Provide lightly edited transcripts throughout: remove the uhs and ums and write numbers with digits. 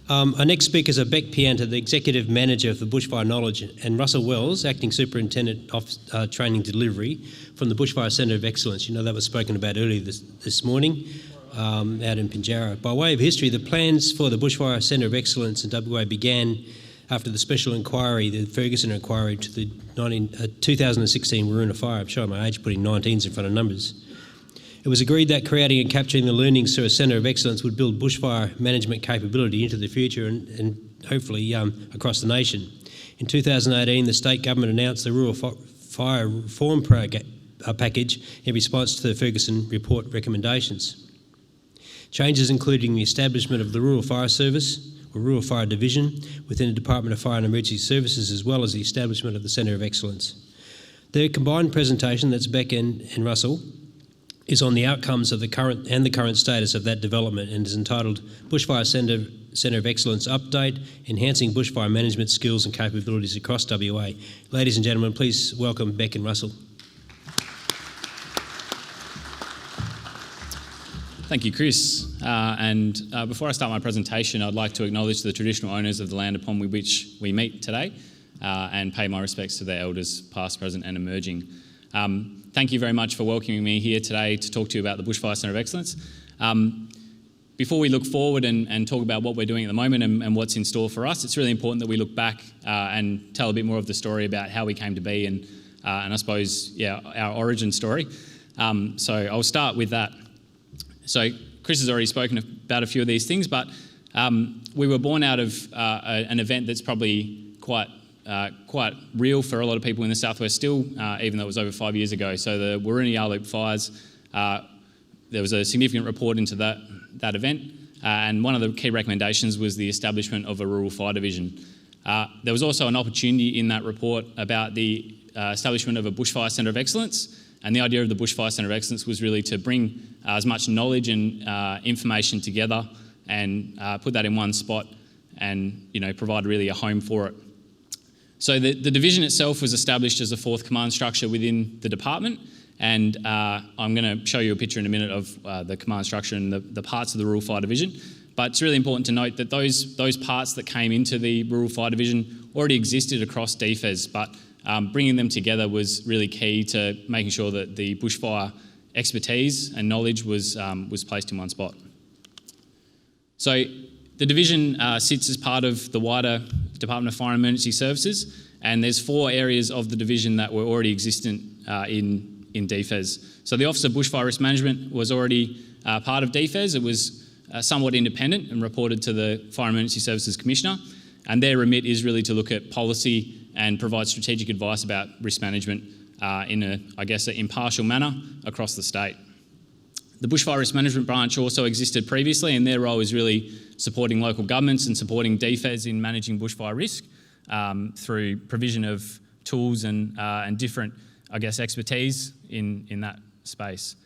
Our next speakers are Pianta, the Executive Manager of the Bushfire Knowledge, and Russell Wells, Acting Superintendent of Training Delivery from the Bushfire Centre of Excellence. You know, that was spoken about earlier this morning out in Pinjarra. By way of history, the plans for the Bushfire Centre of Excellence in WA began after the special inquiry, the Ferguson inquiry to the 2016 Waroona fire. I'm showing my age putting 19s in front of numbers. It was agreed that creating and capturing the learnings through a centre of excellence would build bushfire management capability into the future and hopefully across the nation. In 2018, the state government announced the Rural Fire Reform Package in response to the Ferguson report recommendations. Changes including the establishment of the Rural Fire Service, or Rural Fire Division, within the Department of Fire and Emergency Services, as well as the establishment of the Centre of Excellence. Their combined presentation, that's Beck and Russell, is on the outcomes of the current status of that development and is entitled Bushfire Centre of Excellence Update, Enhancing Bushfire Management Skills and Capabilities Across WA. Ladies and gentlemen, please welcome Beck and Russell. Thank you, Chris. Before I start my presentation, I'd like to acknowledge the traditional owners of the land upon which we meet today and pay my respects to their elders, past, present and emerging. Thank you very much for welcoming me here today to talk to you about the Bushfire Centre of Excellence. Before we look forward and talk about what we're doing at the moment and what's in store for us, it's really important that we look back and tell a bit more of the story about how we came to be and I suppose, our origin story. So I'll start with that. So Chris has already spoken about a few of these things, but we were born out of an event that's probably quite real for a lot of people in the southwest still, even though it was over 5 years ago. So the Waroona Yarloop fires, there was a significant report into that event, and one of the key recommendations was the establishment of a rural fire division. There was also an opportunity in that report about the establishment of a Bushfire Centre of Excellence, and the idea of the Bushfire Centre of Excellence was really to bring as much knowledge and information together and put that in one spot and provide really a home for it. So the division itself was established as a fourth command structure within the department, and I'm going to show you a picture in a minute of the command structure and the parts of the Rural Fire Division. But it's really important to note that those parts that came into the Rural Fire Division already existed across DFES, but bringing them together was really key to making sure that the bushfire expertise and knowledge was placed in one spot. So the division sits as part of the wider Department of Fire and Emergency Services, and there's 4 areas of the division that were already existent in DFES. So the Office of Bushfire Risk Management was already part of DFES. It was somewhat independent and reported to the Fire and Emergency Services Commissioner, and their remit is really to look at policy and provide strategic advice about risk management in an impartial manner across the state. The Bushfire Risk Management branch also existed previously, and their role is really supporting local governments and supporting DFES in managing bushfire risk through provision of tools and different, expertise in that space.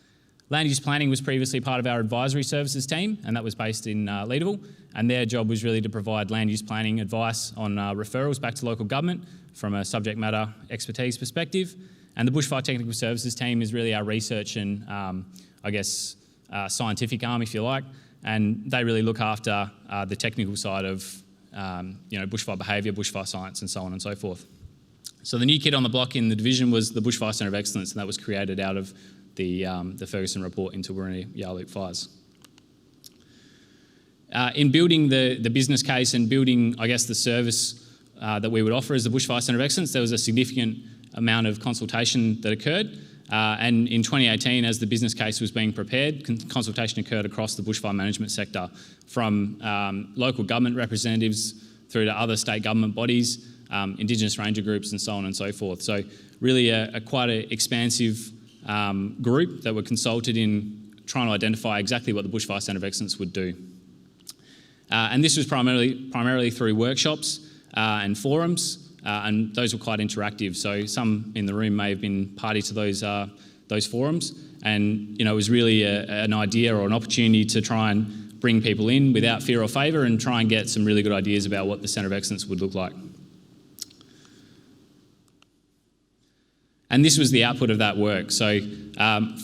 Land use planning was previously part of our advisory services team, and that was based in Leederville, and their job was really to provide land use planning advice on referrals back to local government from a subject matter expertise perspective. And the Bushfire Technical Services team is really our research and scientific arm, if you like, and they really look after the technical side of bushfire behaviour, bushfire science, and so on and so forth. So the new kid on the block in the division was the Bushfire Centre of Excellence, and that was created out of the Ferguson report into Waroona Yarloop fires. In building the business case and building, the service that we would offer as the Bushfire Centre of Excellence, there was a significant amount of consultation that occurred. And in 2018, as the business case was being prepared, consultation occurred across the bushfire management sector, from local government representatives through to other state government bodies, Indigenous ranger groups, and so on and so forth. So really quite an expansive group that were consulted in trying to identify exactly what the Bushfire Centre of Excellence would do. And this was primarily through workshops and forums, and those were quite interactive. So some in the room may have been party to those forums, and it was really an idea or an opportunity to try and bring people in without fear or favour and try and get some really good ideas about what the Centre of Excellence would look like. And this was the output of that work. So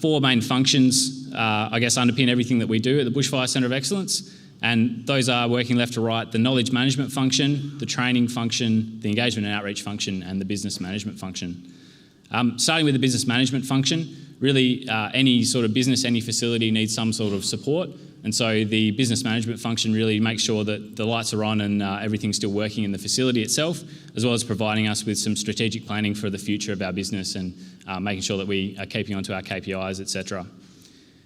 4 main functions, underpin everything that we do at the Bushfire Centre of Excellence. And those are, working left to right, the knowledge management function, the training function, the engagement and outreach function, and the business management function. Starting with the business management function, really any sort of business, any facility needs some sort of support. And so the business management function really makes sure that the lights are on and everything's still working in the facility itself, as well as providing us with some strategic planning for the future of our business and making sure that we are keeping onto our KPIs, etc.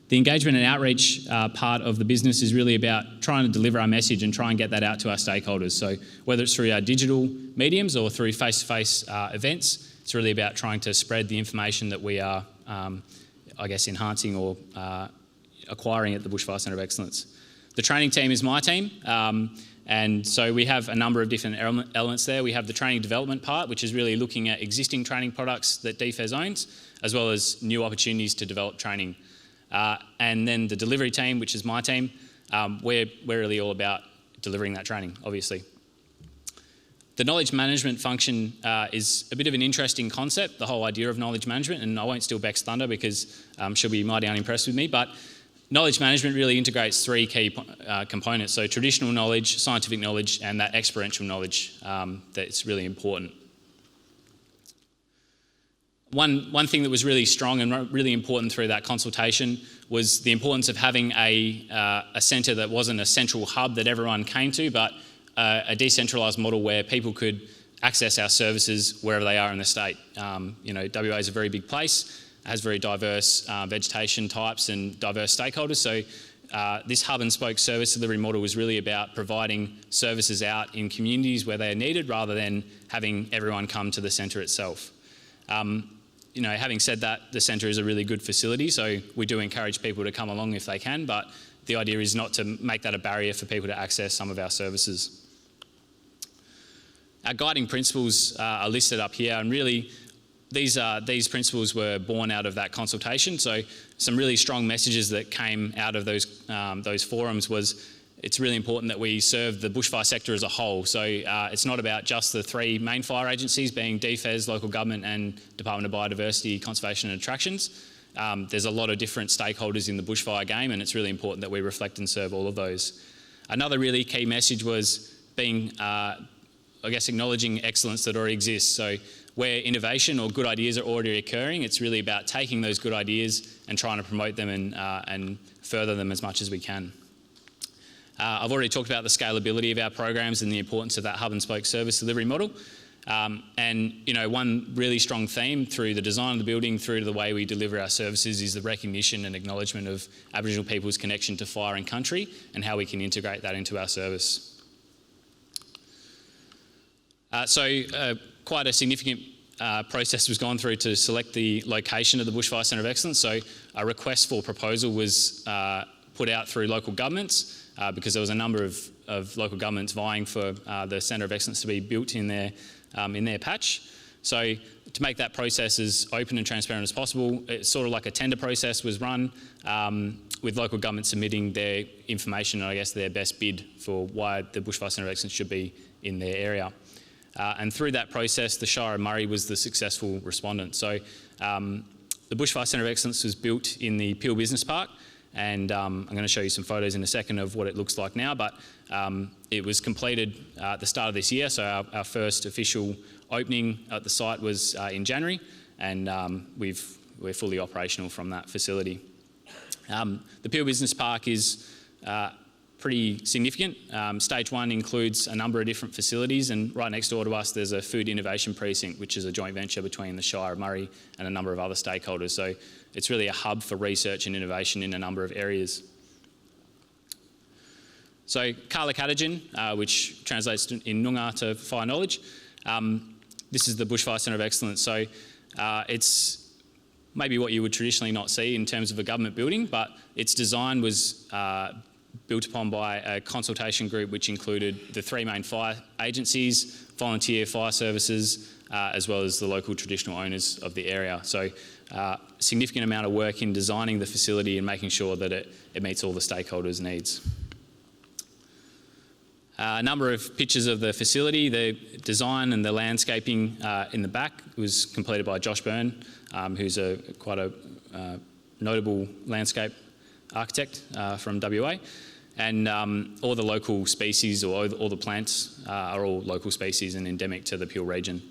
The engagement and outreach part of the business is really about trying to deliver our message and try and get that out to our stakeholders. So whether it's through our digital mediums or through face-to-face events, it's really about trying to spread the information that we are, enhancing or acquiring at the Bushfire Centre of Excellence. The training team is my team, and so we have a number of different elements there. We have the training development part, which is really looking at existing training products that DFES owns, as well as new opportunities to develop training. And then the delivery team, which is my team, we're really all about delivering that training, obviously. The knowledge management function is a bit of an interesting concept, the whole idea of knowledge management, and I won't steal Beck's thunder because she'll be mighty unimpressed with me, but knowledge management really integrates three key components, so traditional knowledge, scientific knowledge, and that experiential knowledge that's really important. One thing that was really strong and really important through that consultation was the importance of having a centre that wasn't a central hub that everyone came to, but a decentralised model where people could access our services wherever they are in the state. WA is a very big place, has very diverse vegetation types and diverse stakeholders, so this hub and spoke service delivery model was really about providing services out in communities where they are needed rather than having everyone come to the centre itself. Having said that, the centre is a really good facility, so we do encourage people to come along if they can, but the idea is not to make that a barrier for people to access some of our services. Our guiding principles are listed up here, and really these principles were born out of that consultation. So some really strong messages that came out of those forums was it's really important that we serve the bushfire sector as a whole. So it's not about just the three main fire agencies being DFES, local government and Department of Biodiversity, Conservation and Attractions. There's a lot of different stakeholders in the bushfire game, and it's really important that we reflect and serve all of those. Another really key message was being, acknowledging excellence that already exists. So where innovation or good ideas are already occurring, it's really about taking those good ideas and trying to promote them and further them as much as we can. I've already talked about the scalability of our programs and the importance of that hub and spoke service delivery model. One really strong theme through the design of the building through to the way we deliver our services is the recognition and acknowledgement of Aboriginal people's connection to fire and country and how we can integrate that into our service. Quite a significant process was gone through to select the location of the Bushfire Centre of Excellence. So a request for proposal was put out through local governments because there was a number of local governments vying for the Centre of Excellence to be built in their patch. So to make that process as open and transparent as possible, it's sort of like a tender process was run with local governments submitting their information and their best bid for why the Bushfire Centre of Excellence should be in their area. And through that process, the Shire of Murray was the successful respondent. So the Bushfire Centre of Excellence was built in the Peel Business Park, and I'm going to show you some photos in a second of what it looks like now, but it was completed at the start of this year, so our first official opening at the site was in January, and we're fully operational from that facility. The Peel Business Park is pretty significant. Stage 1 includes a number of different facilities, and right next door to us there's a food innovation precinct, which is a joint venture between the Shire of Murray and a number of other stakeholders. So it's really a hub for research and innovation in a number of areas. So Karla Katitjin, which translates in Noongar to fire knowledge, this is the Bushfire Centre of Excellence. So it's maybe what you would traditionally not see in terms of a government building, but its design was built upon by a consultation group which included the three main fire agencies, volunteer fire services, as well as the local traditional owners of the area. So significant amount of work in designing the facility and making sure that it meets all the stakeholders' needs. A number of pictures of the facility. The design and the landscaping in the back was completed by Josh Byrne, who's quite a notable landscape architect from WA. And all the local species, or all the plants, are all local species and endemic to the Peel region.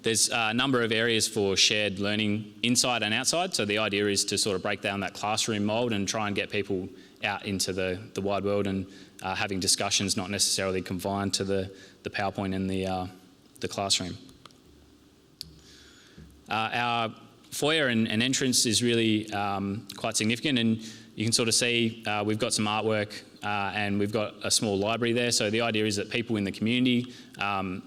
There's a number of areas for shared learning inside and outside. So the idea is to sort of break down that classroom mould and try and get people out into the wide world and having discussions, not necessarily confined to the PowerPoint and the classroom. Our foyer and entrance is really quite significant, and you can sort of see we've got some artwork and we've got a small library there. So the idea is that people in the community,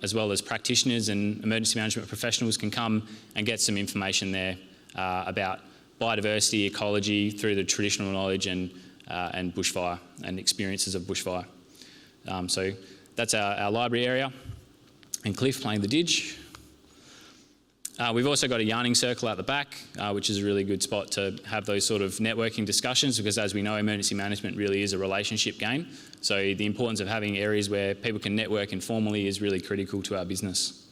as well as practitioners and emergency management professionals, can come and get some information there about biodiversity, ecology, through the traditional knowledge and bushfire and experiences of bushfire. So that's our library area. And Cliff playing the didge. We've also got a yarning circle out the back, which is a really good spot to have those sort of networking discussions, because as we know, emergency management really is a relationship game. So the importance of having areas where people can network informally is really critical to our business.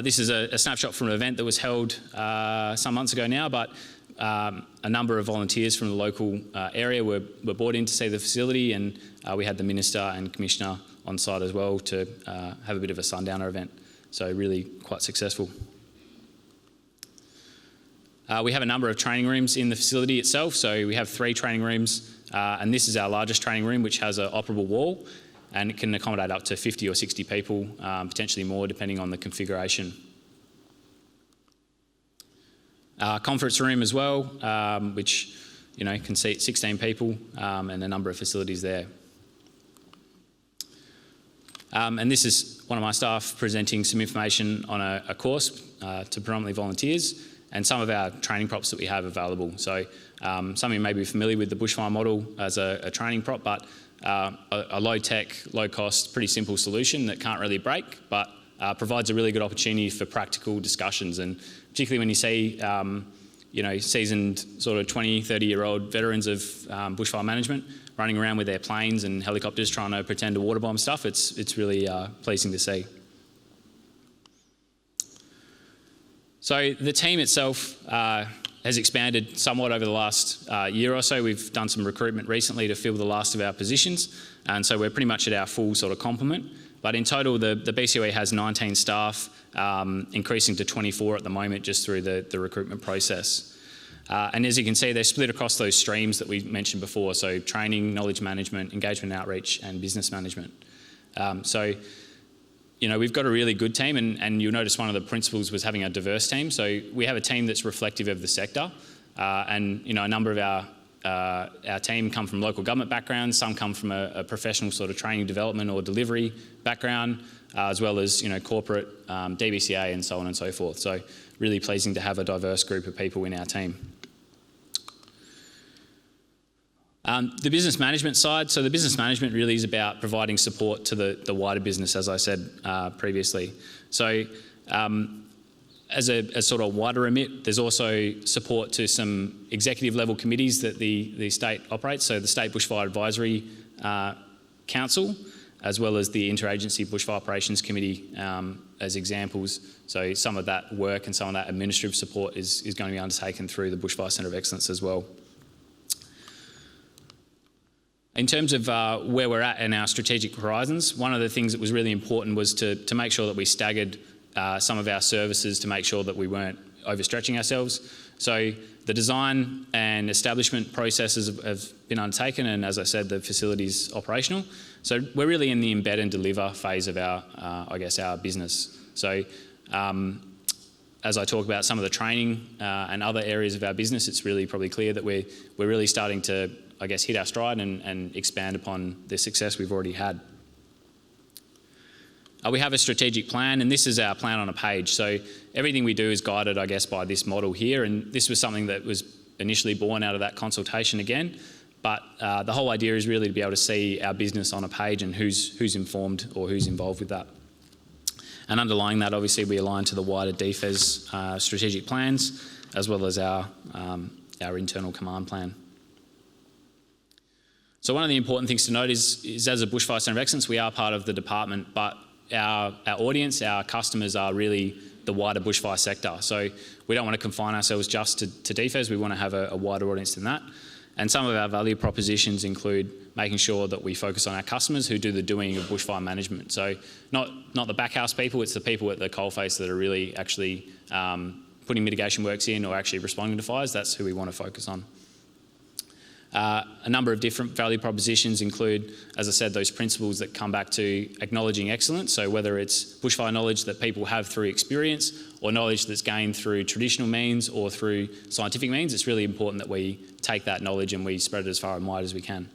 This is a snapshot from an event that was held some months ago now, but a number of volunteers from the local area were brought in to see the facility, and we had the Minister and Commissioner on site as well to have a bit of a sundowner event. So really quite successful. We have a number of training rooms in the facility itself. So we have 3 training rooms, and this is our largest training room, which has an operable wall, and it can accommodate up to 50 or 60 people, potentially more depending on the configuration. Conference room as well, which can seat 16 people, and a number of facilities there. And this is one of my staff presenting some information on a course to predominantly volunteers, and some of our training props that we have available. So some of you may be familiar with the bushfire model as a training prop, but a low-tech, low-cost, pretty simple solution that can't really break, but provides a really good opportunity for practical discussions. And particularly when you see seasoned sort of 20, 30-year-old veterans of bushfire management running around with their planes and helicopters trying to pretend to water bomb stuff, it's really pleasing to see. So the team itself has expanded somewhat over the last year or so. We've done some recruitment recently to fill the last of our positions, and so we're pretty much at our full sort of complement. But in total, the BCOE has 19 staff, increasing to 24 at the moment just through the recruitment process. And as you can see, they're split across those streams that we mentioned before, so training, knowledge management, engagement and outreach, and business management. We've got a really good team, and you'll notice one of the principles was having a diverse team. So we have a team that's reflective of the sector, and a number of our team come from local government backgrounds, some come from a professional sort of training development or delivery background, as well as corporate, DBCA and so on and so forth. So really pleasing to have a diverse group of people in our team. The business management side, so the business management really is about providing support to the wider business, as I said previously. So as a sort of wider remit, there's also support to some executive level committees that the state operates, so the State Bushfire Advisory Council, as well as the Interagency Bushfire Operations Committee as examples. So some of that work and some of that administrative support is going to be undertaken through the Bushfire Centre of Excellence as well. In terms of where we're at in our strategic horizons, one of the things that was really important was to make sure that we staggered some of our services to make sure that we weren't overstretching ourselves. So the design and establishment processes have been undertaken, and as I said, the facility's operational. So we're really in the embed and deliver phase of our business. So as I talk about some of the training and other areas of our business, it's really probably clear that we're really starting to hit our stride and expand upon the success we've already had. We have a strategic plan, and this is our plan on a page. So everything we do is guided, by this model here, and this was something that was initially born out of that consultation again. But the whole idea is really to be able to see our business on a page and who's informed or who's involved with that. And underlying that, obviously, we align to the wider DFES strategic plans, as well as our internal command plan. So one of the important things to note is as a Bushfire Centre of Excellence, we are part of the department, but our audience, our customers are really the wider bushfire sector. So we don't want to confine ourselves just to DFES, we want to have a wider audience than that. And some of our value propositions include making sure that we focus on our customers who do the doing of bushfire management. So not the backhouse people, it's the people at the coalface that are really actually putting mitigation works in or actually responding to fires. That's who we want to focus on. A number of different value propositions include, as I said, those principles that come back to acknowledging excellence. So whether it's bushfire knowledge that people have through experience or knowledge that's gained through traditional means or through scientific means, it's really important that we take that knowledge and we spread it as far and wide as we can.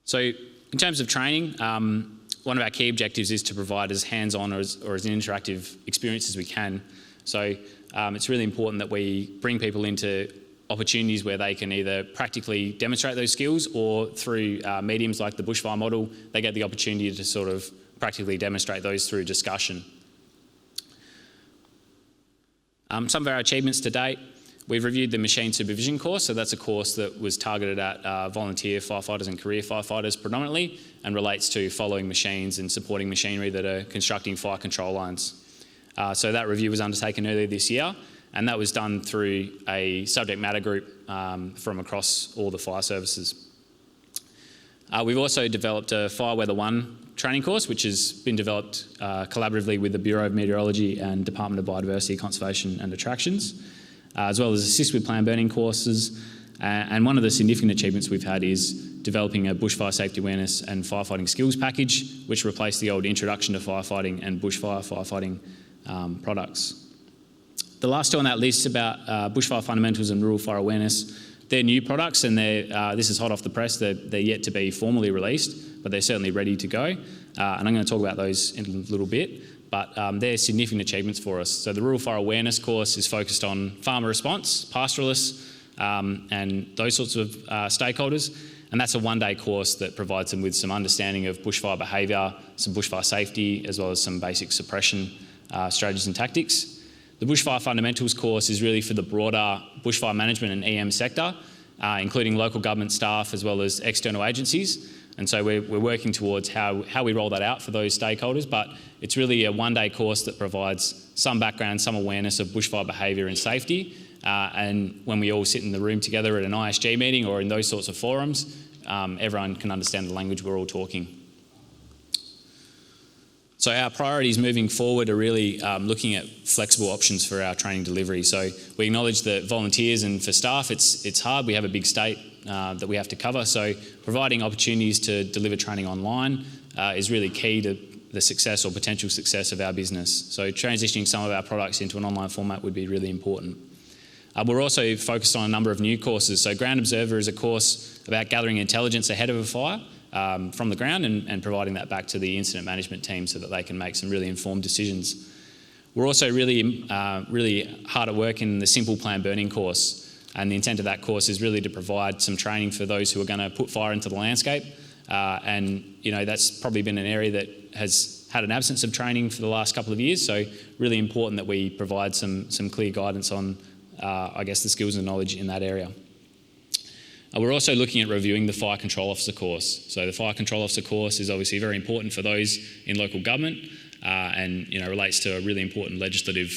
So in terms of training, one of our key objectives is to provide as hands-on or as an interactive experience as we can. So it's really important that we bring people into opportunities where they can either practically demonstrate those skills or through mediums like the bushfire model, they get the opportunity to sort of practically demonstrate those through discussion. Some of our achievements to date, we've reviewed the machine supervision course. So that's a course that was targeted at volunteer firefighters and career firefighters predominantly and relates to following machines and supporting machinery that are constructing fire control lines. So that review was undertaken earlier this year, and that was done through a subject matter group from across all the fire services. We've also developed a Fire Weather 1 training course, which has been developed collaboratively with the Bureau of Meteorology and Department of Biodiversity, Conservation and Attractions, as well as assist with planned burning courses. And one of the significant achievements we've had is developing a bushfire safety awareness and firefighting skills package, which replaced the old Introduction to Firefighting and Bushfire Firefighting products. The last two on that list is about Bushfire Fundamentals and Rural Fire Awareness. They're new products and this is hot off the press. They're yet to be formally released, but they're certainly ready to go. And I'm going to talk about those in a little bit, but they're significant achievements for us. So the Rural Fire Awareness course is focused on farmer response, pastoralists, and those sorts of stakeholders. And that's a one-day course that provides them with some understanding of bushfire behaviour, some bushfire safety, as well as some basic suppression strategies and tactics. The Bushfire Fundamentals course is really for the broader bushfire management and EM sector, including local government staff as well as external agencies. And so we're working towards how we roll that out for those stakeholders, but it's really a one-day course that provides some background, some awareness of bushfire behaviour and safety. And when we all sit in the room together at an ISG meeting or in those sorts of forums, everyone can understand the language we're all talking. So our priorities moving forward are really looking at flexible options for our training delivery. So we acknowledge that volunteers and for staff, it's hard. We have a big state that we have to cover. So providing opportunities to deliver training online is really key to the success or potential success of our business. So transitioning some of our products into an online format would be really important. We're also focused on a number of new courses. So Ground Observer is a course about gathering intelligence ahead of a fire from the ground and providing that back to the incident management team so that they can make some really informed decisions. We're also really hard at work in the Simple Plan Burning course, and the intent of that course is really to provide some training for those who are going to put fire into the landscape. And that's probably been an area that has had an absence of training for the last couple of years, so really important that we provide some clear guidance on the skills and knowledge in that area. We're also looking at reviewing the Fire Control Officer course. So the Fire Control Officer course is obviously very important for those in local government and relates to a really important legislative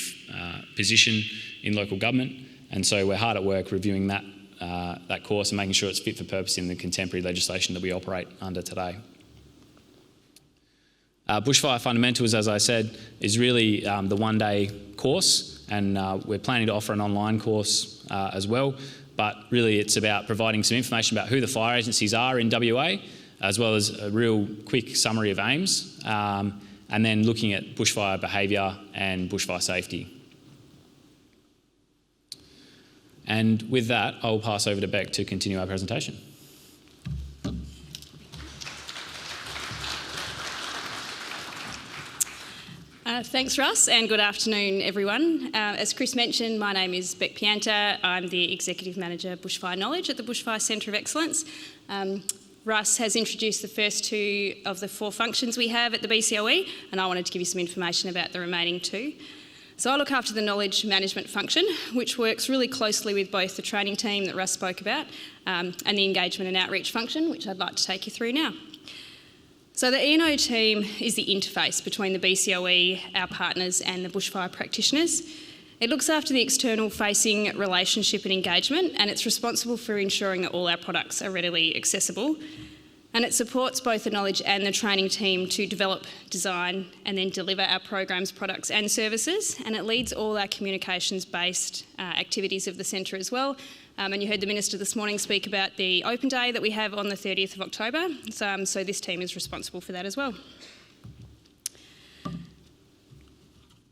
position in local government. And so we're hard at work reviewing that course and making sure it's fit for purpose in the contemporary legislation that we operate under today. Bushfire Fundamentals, as I said, is really the one-day course, and we're planning to offer an online course as well. But really it's about providing some information about who the fire agencies are in WA, as well as a real quick summary of aims, and then looking at bushfire behaviour and bushfire safety. And with that, I'll pass over to Beck to continue our presentation. Thanks, Russ, and good afternoon, everyone. As Chris mentioned, my name is Beck Pianta. I'm the Executive Manager Bushfire Knowledge at the Bushfire Centre of Excellence. Russ has introduced the first two of the 4 functions we have at the BCOE, and I wanted to give you some information about the remaining 2. So I look after the knowledge management function, which works really closely with both the training team that Russ spoke about and the engagement and outreach function, which I'd like to take you through now. So the E&O team is the interface between the BCOE, our partners, and the bushfire practitioners. It looks after the external facing relationship and engagement, and it's responsible for ensuring that all our products are readily accessible. And it supports both the knowledge and the training team to develop, design and then deliver our programs, products and services. And it leads all our communications-based activities of the centre as well. And you heard the Minister this morning speak about the Open Day that we have on the 30th of October. So this team is responsible for that as well.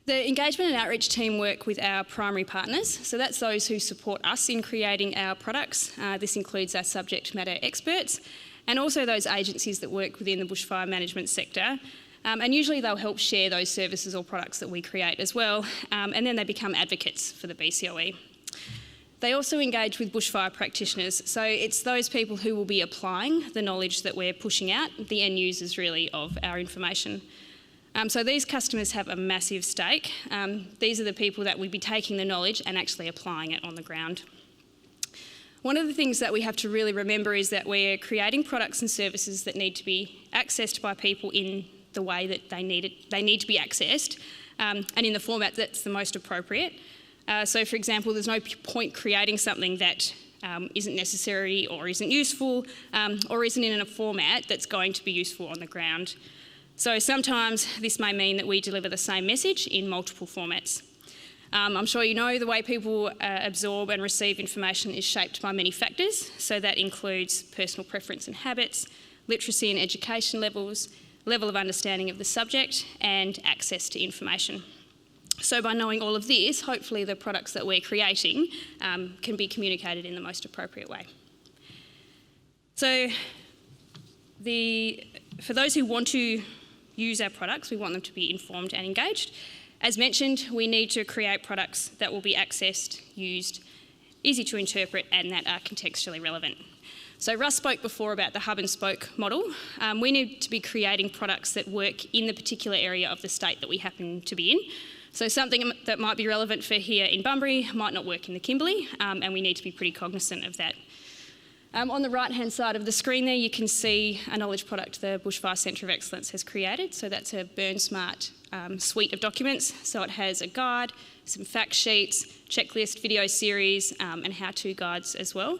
The engagement and outreach team work with our primary partners, so that's those who support us in creating our products. This includes our subject matter experts and also those agencies that work within the bushfire management sector. And usually they'll help share those services or products that we create as well, and then they become advocates for the BCOE. They also engage with bushfire practitioners, so it's those people who will be applying the knowledge that we're pushing out, the end users really of our information. So these customers have a massive stake. These are the people that would be taking the knowledge and actually applying it on the ground. One of the things that we have to really remember is that we're creating products and services that need to be accessed by people in the way that they need to be accessed, and in the format that's the most appropriate. So for example, there's no point creating something that isn't necessary or isn't useful or isn't in a format that's going to be useful on the ground. So sometimes this may mean that we deliver the same message in multiple formats. I'm sure you know the way people absorb and receive information is shaped by many factors. So that includes personal preference and habits, literacy and education levels, level of understanding of the subject, and access to information. So by knowing all of this, hopefully the products that we're creating can be communicated in the most appropriate way. So for those who want to use our products, we want them to be informed and engaged. As mentioned, we need to create products that will be accessed, used, easy to interpret and that are contextually relevant. So Russ spoke before about the hub and spoke model. We need to be creating products that work in the particular area of the state that we happen to be in. So something that might be relevant for here in Bunbury might not work in the Kimberley, and we need to be pretty cognizant of that. On the right-hand side of the screen there, you can see a knowledge product the Bushfire Centre of Excellence has created. So that's a Burn Smart suite of documents. So it has a guide, some fact sheets, checklist, video series, and how-to guides as well.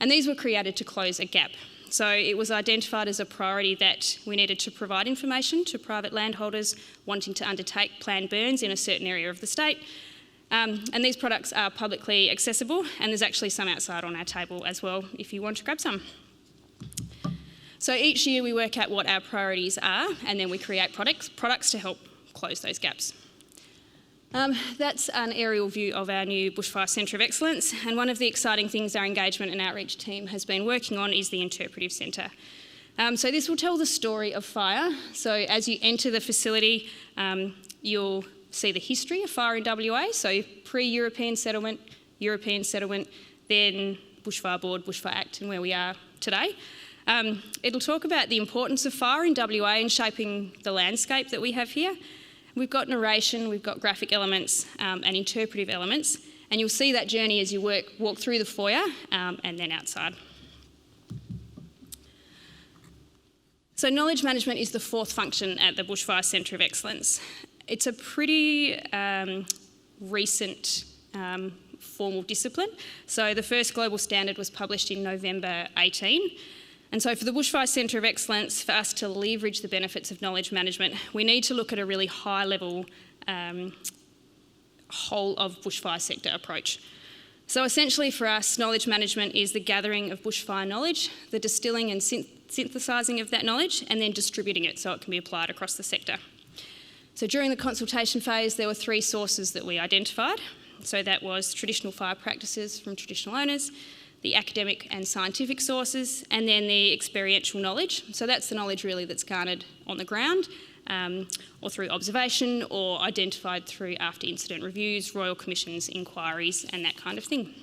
And these were created to close a gap. So it was identified as a priority that we needed to provide information to private landholders wanting to undertake planned burns in a certain area of the state. And these products are publicly accessible, and there's actually some outside on our table as well if you want to grab some. So each year we work out what our priorities are, and then we create products to help close those gaps. That's an aerial view of our new Bushfire Centre of Excellence, and one of the exciting things our engagement and outreach team has been working on is the interpretive centre. So this will tell the story of fire. So as you enter the facility, you'll see the history of fire in WA, so pre-European settlement, European settlement, then Bushfire Board, Bushfire Act, and where we are today. It'll talk about the importance of fire in WA in shaping the landscape that we have here. We've got narration, we've got graphic elements and interpretive elements, and you'll see that journey as you walk through the foyer and then outside. So knowledge management is the fourth function at the Bushfire Centre of Excellence. It's a pretty recent formal discipline. So the first global standard was published in November 18. And so for the Bushfire Centre of Excellence, for us to leverage the benefits of knowledge management, we need to look at a really high level whole of bushfire sector approach. So essentially for us, knowledge management is the gathering of bushfire knowledge, the distilling and synthesising of that knowledge, and then distributing it so it can be applied across the sector. So during the consultation phase, there were three sources that we identified. So that was traditional fire practices from traditional owners, the academic and scientific sources, and then the experiential knowledge. So that's the knowledge really that's garnered on the ground or through observation or identified through after incident reviews, royal commissions, inquiries, and that kind of thing.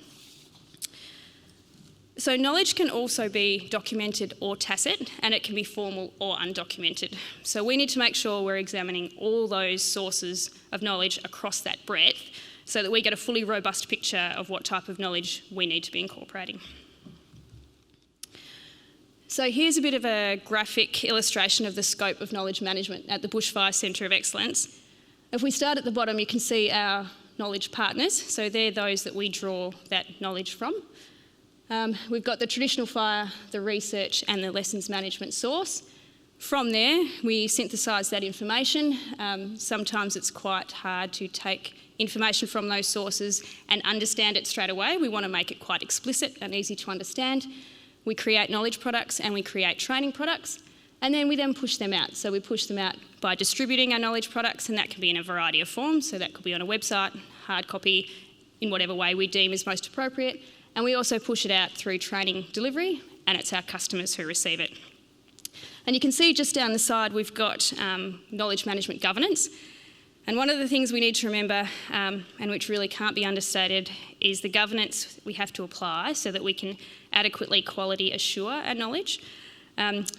So knowledge can also be documented or tacit, and it can be formal or undocumented. So we need to make sure we're examining all those sources of knowledge across that breadth so that we get a fully robust picture of what type of knowledge we need to be incorporating. So here's a bit of a graphic illustration of the scope of knowledge management at the Bushfire Centre of Excellence. If we start at the bottom, you can see our knowledge partners. So they're those that we draw that knowledge from. We've got the traditional fire, the research and the lessons management source. From there, we synthesise that information. Sometimes it's quite hard to take information from those sources and understand it straight away. We want to make it quite explicit and easy to understand. We create knowledge products and we create training products, and then we push them out. So we push them out by distributing our knowledge products, and that can be in a variety of forms. So that could be on a website, hard copy, in whatever way we deem is most appropriate. And we also push it out through training delivery, and it's our customers who receive it. And you can see just down the side we've got knowledge management governance. And one of the things we need to remember, and which really can't be understated, is the governance we have to apply so that we can adequately quality assure our knowledge.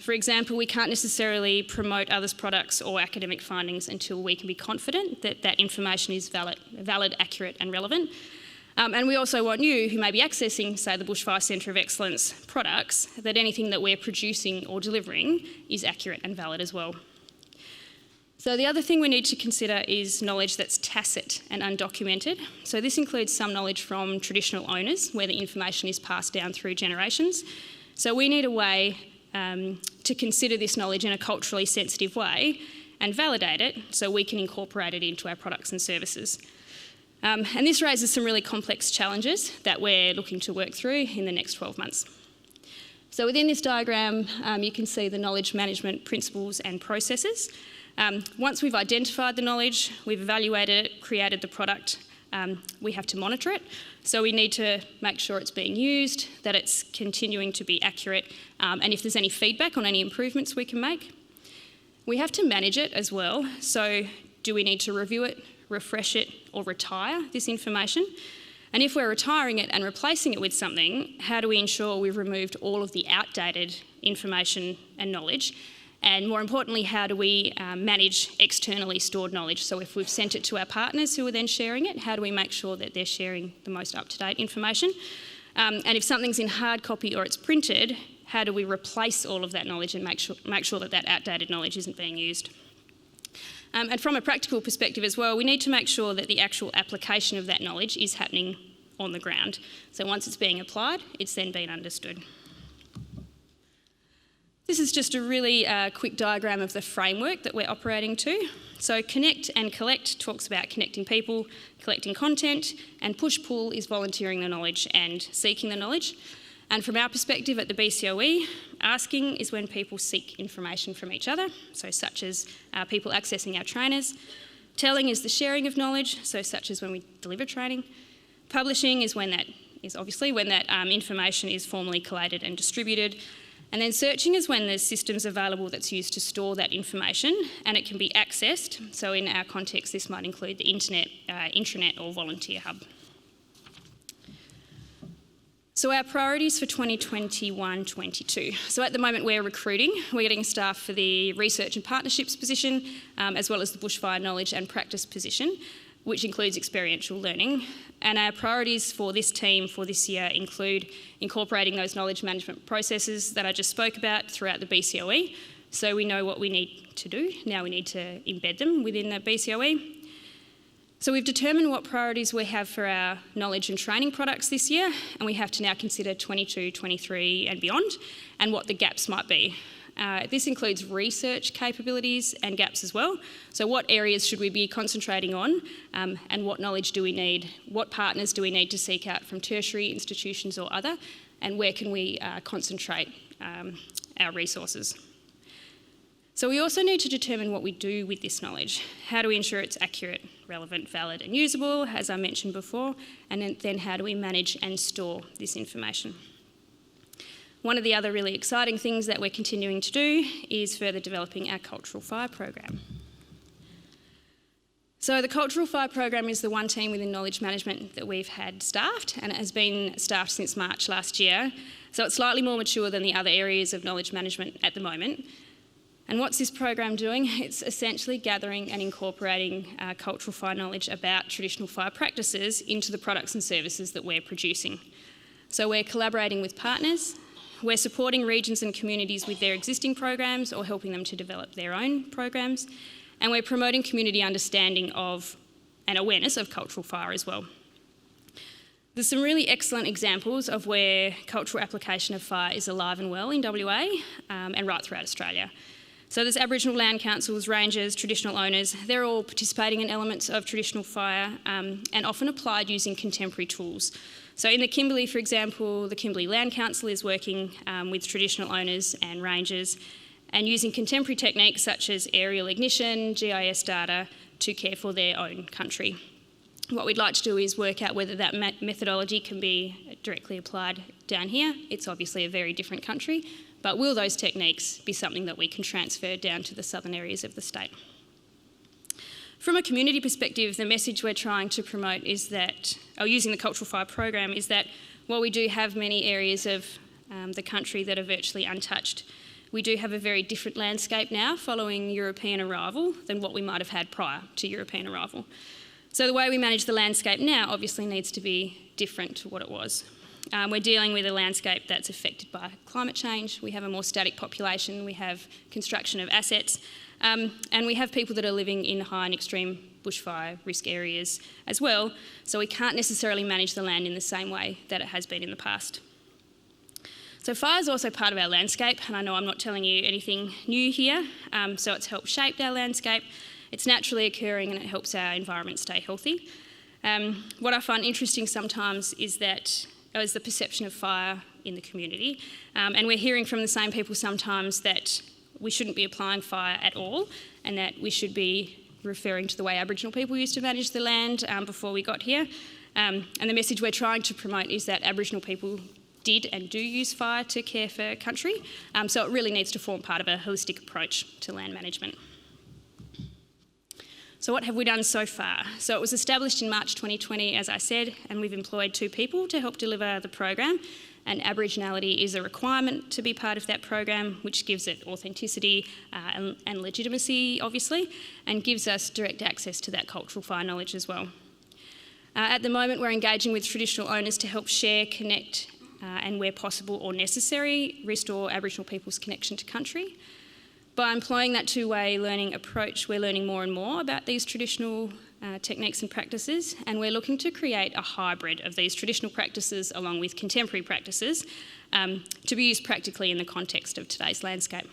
For example, we can't necessarily promote others' products or academic findings until we can be confident that that information is valid, accurate and relevant. And we also want you, who may be accessing, say, the Bushfire Centre of Excellence products, that anything that we're producing or delivering is accurate and valid as well. So the other thing we need to consider is knowledge that's tacit and undocumented. So this includes some knowledge from traditional owners, where the information is passed down through generations. So we need a way to consider this knowledge in a culturally sensitive way and validate it so we can incorporate it into our products and services. And this raises some really complex challenges that we're looking to work through in the next 12 months. So within this diagram, you can see the knowledge management principles and processes. Once we've identified the knowledge, we've evaluated it, created the product, we have to monitor it. So we need to make sure it's being used, that it's continuing to be accurate, and if there's any feedback on any improvements we can make. We have to manage it as well. So do we need to review it, refresh it, or retire this information? And if we're retiring it and replacing it with something, how do we ensure we've removed all of the outdated information and knowledge? And more importantly, how do we manage externally stored knowledge? So if we've sent it to our partners who are then sharing it, how do we make sure that they're sharing the most up-to-date information? And if something's in hard copy or it's printed, how do we replace all of that knowledge and make sure that that outdated knowledge isn't being used? And from a practical perspective as well, we need to make sure that the actual application of that knowledge is happening on the ground. So once it's being applied, it's then being understood. This is just a really quick diagram of the framework that we're operating to. So connect and collect talks about connecting people, collecting content, and push-pull is volunteering the knowledge and seeking the knowledge. And from our perspective at the BCOE, asking is when people seek information from each other, so such as people accessing our trainers. Telling is the sharing of knowledge, so such as when we deliver training. Publishing is when that information is formally collated and distributed. And then searching is when there's systems available that's used to store that information and it can be accessed. So in our context, this might include the internet, intranet or volunteer hub. So our priorities for 2021-22. So at the moment we're recruiting. We're getting staff for the research and partnerships position, as well as the bushfire knowledge and practice position, which includes experiential learning. And our priorities for this team for this year include incorporating those knowledge management processes that I just spoke about throughout the BCOE. So we know what we need to do. Now we need to embed them within the BCOE. So we've determined what priorities we have for our knowledge and training products this year, and we have to now consider 22, 23 and beyond, and what the gaps might be. This includes research capabilities and gaps as well. So what areas should we be concentrating on, and what knowledge do we need? What partners do we need to seek out from tertiary institutions or other, and where can we concentrate our resources? So we also need to determine what we do with this knowledge. How do we ensure it's accurate, relevant, valid and usable, as I mentioned before, and then how do we manage and store this information? One of the other really exciting things that we're continuing to do is further developing our Cultural Fire program. So the Cultural Fire program is the one team within knowledge management that we've had staffed, and it has been staffed since March last year. So it's slightly more mature than the other areas of knowledge management at the moment. And what's this program doing? It's essentially gathering and incorporating cultural fire knowledge about traditional fire practices into the products and services that we're producing. So we're collaborating with partners, we're supporting regions and communities with their existing programs or helping them to develop their own programs, and we're promoting community understanding of and awareness of cultural fire as well. There's some really excellent examples of where cultural application of fire is alive and well in WA and right throughout Australia. So there's Aboriginal land councils, rangers, traditional owners. They're all participating in elements of traditional fire and often applied using contemporary tools. So in the Kimberley, for example, the Kimberley Land Council is working with traditional owners and rangers and using contemporary techniques such as aerial ignition, GIS data to care for their own country. What we'd like to do is work out whether that methodology can be directly applied down here. It's obviously a very different country, but will those techniques be something that we can transfer down to the southern areas of the state? From a community perspective, the message we're trying to promote is that, or using the Cultural Fire program, is that while we do have many areas of the country that are virtually untouched, we do have a very different landscape now following European arrival than what we might have had prior to European arrival. So the way we manage the landscape now obviously needs to be different to what it was. We're dealing with a landscape that's affected by climate change. We have a more static population. We have construction of assets. And we have people that are living in high and extreme bushfire risk areas as well. So we can't necessarily manage the land in the same way that it has been in the past. So fire is also part of our landscape. And I know I'm not telling you anything new here. So it's helped shape our landscape. It's naturally occurring and it helps our environment stay healthy. What I find interesting sometimes is the perception of fire in the community. And we're hearing from the same people sometimes that we shouldn't be applying fire at all and that we should be referring to the way Aboriginal people used to manage the land before we got here. And the message we're trying to promote is that Aboriginal people did and do use fire to care for country. So it really needs to form part of a holistic approach to land management. So what have we done so far? So it was established in March 2020, as I said, and we've employed 2 people to help deliver the program. And Aboriginality is a requirement to be part of that program, which gives it authenticity and legitimacy, obviously, and gives us direct access to that cultural fire knowledge as well. At the moment, we're engaging with traditional owners to help share, connect, and where possible or necessary, restore Aboriginal people's connection to country. By employing that two-way learning approach, we're learning more and more about these traditional techniques and practices, and we're looking to create a hybrid of these traditional practices along with contemporary practices to be used practically in the context of today's landscape.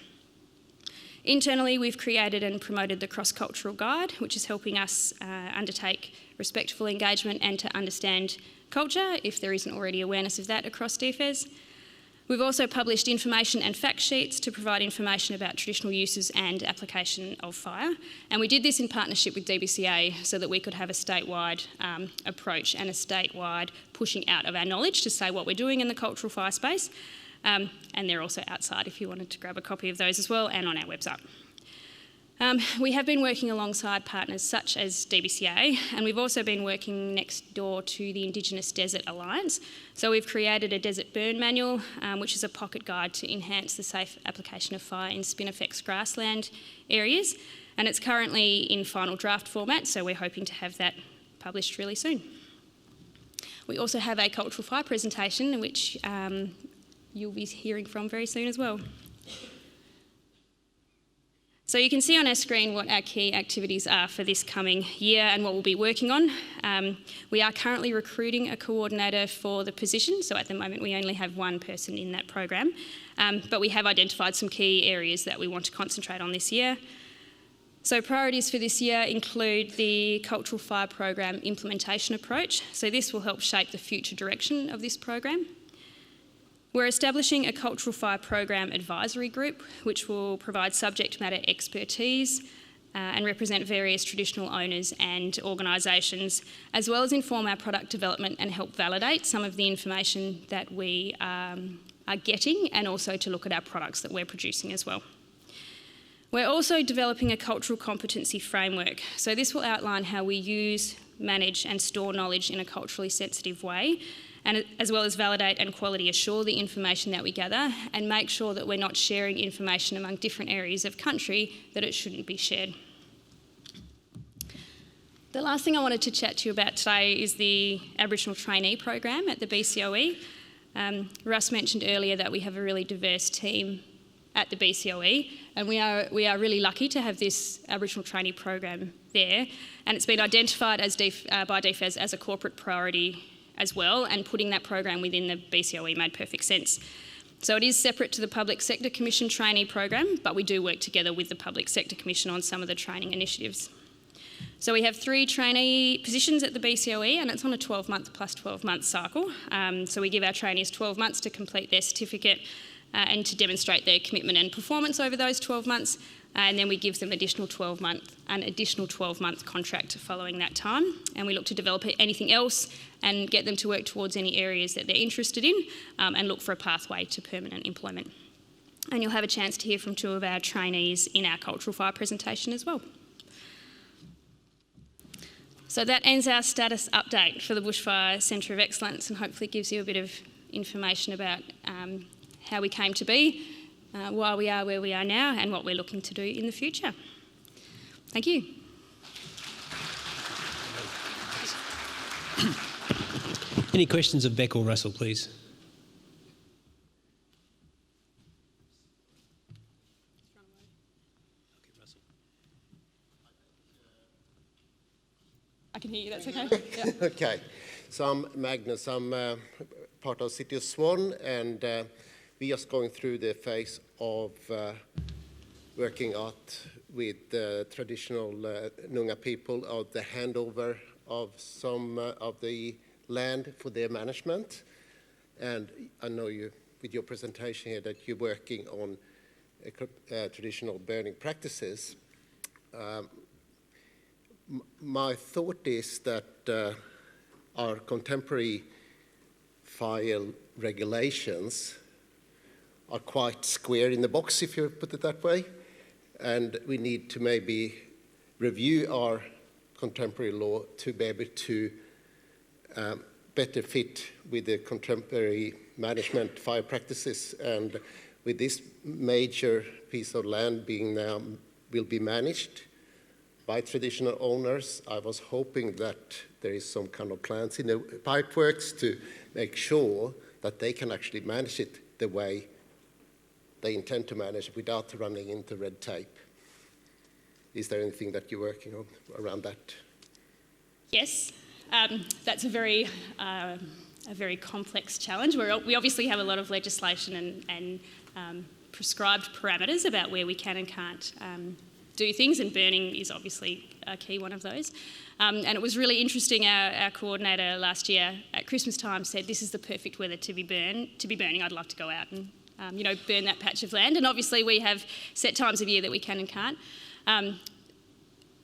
Internally, we've created and promoted the Cross-Cultural Guide, which is helping us undertake respectful engagement and to understand culture, if there isn't already awareness of that across DFES. We've also published information and fact sheets to provide information about traditional uses and application of fire. And we did this in partnership with DBCA so that we could have a statewide approach and a statewide pushing out of our knowledge to say what we're doing in the cultural fire space. And they're also outside if you wanted to grab a copy of those as well, and on our website. We have been working alongside partners such as DBCA, and we've also been working next door to the Indigenous Desert Alliance. So we've created a Desert Burn Manual, which is a pocket guide to enhance the safe application of fire in spinifex grassland areas, and it's currently in final draft format, so we're hoping to have that published really soon. We also have a cultural fire presentation, which you'll be hearing from very soon as well. So you can see on our screen what our key activities are for this coming year and what we'll be working on. We are currently recruiting a coordinator for the position, so at the moment we only have 1 person in that program, but we have identified some key areas that we want to concentrate on this year. So priorities for this year include the Cultural Fire Program implementation approach, so this will help shape the future direction of this program. We're establishing a Cultural Fire Program advisory group, which will provide subject matter expertise and represent various traditional owners and organisations, as well as inform our product development and help validate some of the information that we are getting, and also to look at our products that we're producing as well. We're also developing a cultural competency framework. So this will outline how we use, manage and store knowledge in a culturally sensitive way, and as well as validate and quality assure the information that we gather and make sure that we're not sharing information among different areas of country that it shouldn't be shared. The last thing I wanted to chat to you about today is the Aboriginal Trainee program at the BCOE. Russ mentioned earlier that we have a really diverse team at the BCOE, and we are really lucky to have this Aboriginal trainee program there, and it's been identified by DFES as a corporate priority as well, and putting that program within the BCOE made perfect sense. So it is separate to the Public Sector Commission trainee program, but we do work together with the Public Sector Commission on some of the training initiatives. So we have 3 trainee positions at the BCOE, and it's on a 12-month plus 12-month cycle. So we give our trainees 12 months to complete their certificate and to demonstrate their commitment and performance over those 12 months, and then we give them an additional 12-month contract following that time, and we look to develop anything else and get them to work towards any areas that they're interested in, and look for a pathway to permanent employment. And you'll have a chance to hear from 2 of our trainees in our Cultural Fire presentation as well. So that ends our status update for the Bushfire Centre of Excellence, and hopefully gives you a bit of information about how we came to be, why we are where we are now, and what we're looking to do in the future. Thank you. Any questions of Beck or Russell, please? I can hear you, that's okay. Yeah. Okay, so I'm Magnus, I'm part of City of Swan, and we're just going through the phase of working out with traditional Noongar people of the handover of some of the land for their management. And I know you, with your presentation here, that you're working on traditional burning practices. My thought is that our contemporary fire regulations are quite square in the box, if you put it that way, and we need to maybe review our contemporary law to be able to better fit with the contemporary management fire practices. And with this major piece of land being now will be managed by traditional owners, I was hoping that there is some kind of plans in the pipeworks to make sure that they can actually manage it the way they intend to manage it without running into red tape. Is there anything that you're working on around that? Yes, that's a very complex challenge. We obviously have a lot of legislation and prescribed parameters about where we can and can't do things, and burning is obviously a key one of those. And it was really interesting, our coordinator last year at Christmas time said, this is the perfect weather to be burning. I'd love to go out and burn that patch of land. And obviously we have set times of year that we can and can't.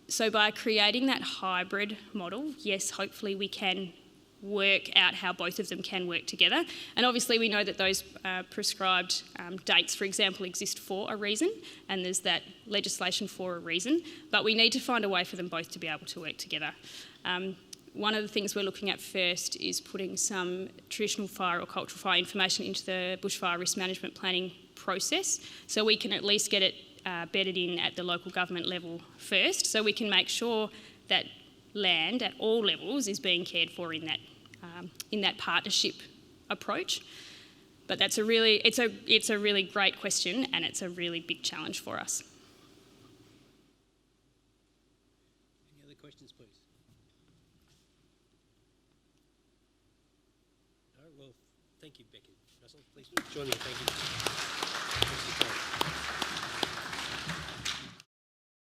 So by creating that hybrid model, yes, hopefully we can work out how both of them can work together. And obviously we know that those prescribed dates, for example, exist for a reason, and there's that legislation for a reason, but we need to find a way for them both to be able to work together. One of the things we're looking at first is putting some traditional fire or cultural fire information into the bushfire risk management planning process, so we can at least get it bedded in at the local government level first, so we can make sure that land at all levels is being cared for in that partnership approach. But it's a really great question, and it's a really big challenge for us. Any other questions, please? No? Well, thank you, Becky. Russell, please join me. Thank you.